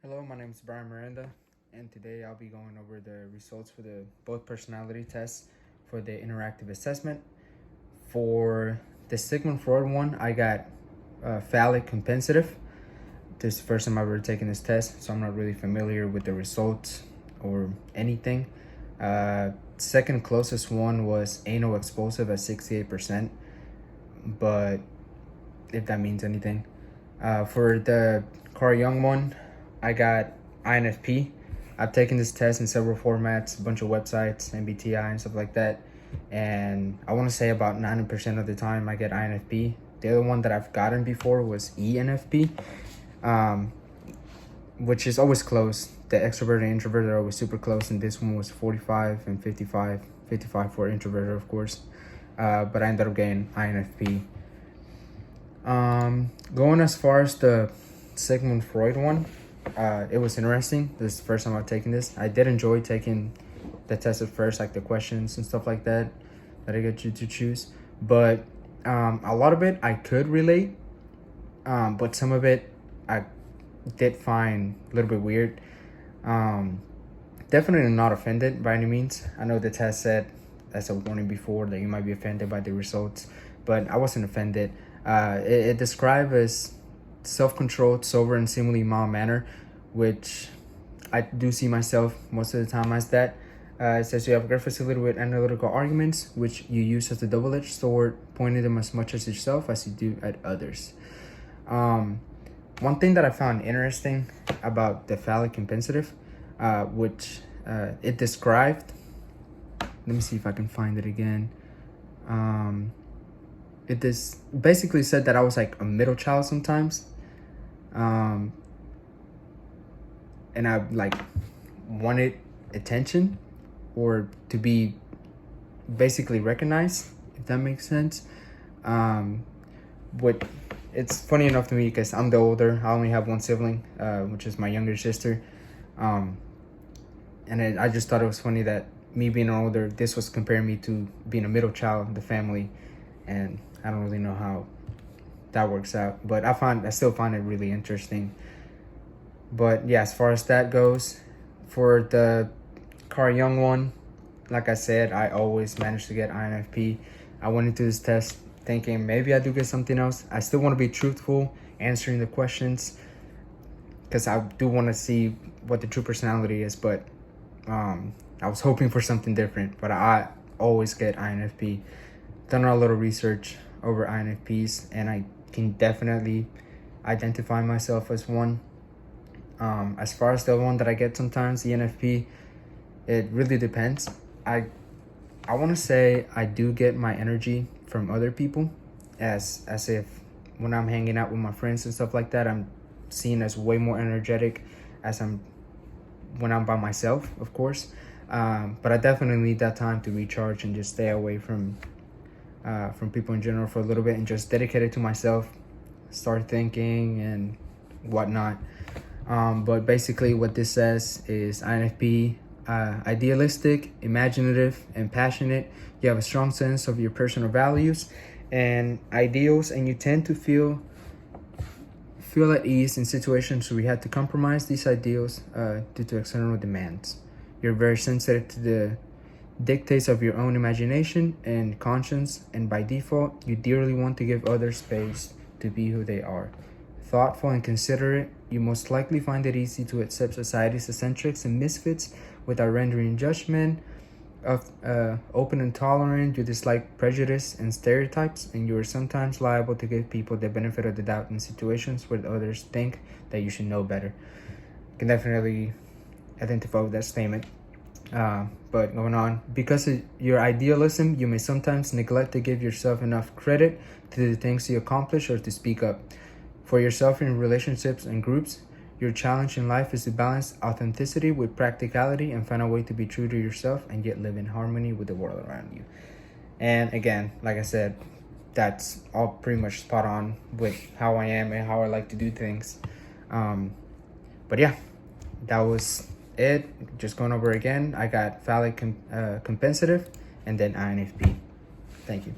Hello, my name is Brian Miranda, and today I'll be going over the results for the both personality tests for the interactive assessment. For the Sigmund Freud one, I got phallic compensative. This is the first time I've ever taken this test, so I'm not really familiar with the results or anything. Second closest one was anal explosive at 68%, but if that means anything. For the Carl Jung one, I got INFP. I've taken this test in several formats, a bunch of websites, MBTI and stuff like that. And I want to say about 90% of the time I get INFP. The other one that I've gotten before was ENFP, which is always close. The extrovert and introvert are always super close. And this one was 45 and 55. 55 for introvert, of course. But I ended up getting INFP. Going as far as the Sigmund Freud one, it was interesting. This is the first time I've taken this. I did enjoy taking the test at first, like the questions and stuff like that I get you to choose. But a lot of it I could relate, but some of it I did find a little bit weird. Definitely not offended by any means. I know the test said, as a warning before, that you might be offended by the results, but I wasn't offended. It described as self-controlled, sober, and seemingly mild manner, which I do see myself most of the time as that. It says you have a great facility with analytical arguments, which you use as a double-edged sword, pointing them as much at yourself as you do at others. One thing that I found interesting about the phallic compensative, which it described, let me see if I can find it again. It basically said that I was like a middle child sometimes. And I like wanted attention or to be basically recognized, if that makes sense. What it's funny enough to me because I'm the older. I only have one sibling, which is my younger sister. And I just thought it was funny that me being older, this was comparing me to being a middle child in the family, and I don't really know how that works out, but I still find it really interesting. But yeah, as far as that goes, for the Carl Jung one, like I said, I always manage to get INFP. I went into this test thinking maybe I do get something else. I still want to be truthful, answering the questions, because I do want to see what the true personality is, but I was hoping for something different, but I always get INFP. Done a little research over INFPs, and I can definitely identify myself as one. As far as the one that I get sometimes, the ENFP, it really depends. I want to say I do get my energy from other people, as if when I'm hanging out with my friends and stuff like that, I'm seen as way more energetic as when I'm by myself, of course. But I definitely need that time to recharge and just stay away from people in general for a little bit and just dedicate it to myself, start thinking and whatnot. But basically what this says is INFP, idealistic, imaginative, and passionate. You have a strong sense of your personal values and ideals, and you tend to feel at ease in situations where you have to compromise these ideals due to external demands. You're very sensitive to the dictates of your own imagination and conscience, and by default, you dearly want to give others space to be who they are. Thoughtful and considerate, you most likely find it easy to accept society's eccentrics and misfits without rendering judgment. Open and tolerant, you dislike prejudice and stereotypes, and you are sometimes liable to give people the benefit of the doubt in situations where others think that you should know better. You can definitely identify with that statement. But going on, because of your idealism, you may sometimes neglect to give yourself enough credit to the things you accomplish or to speak up for yourself in relationships and groups. Your challenge in life is to balance authenticity with practicality and find a way to be true to yourself and yet live in harmony with the world around you. And again, like I said, that's all pretty much spot on with how I am and how I like to do things. But yeah, that was it. Just going over again, I got phallic compensative and then INFP. Thank you.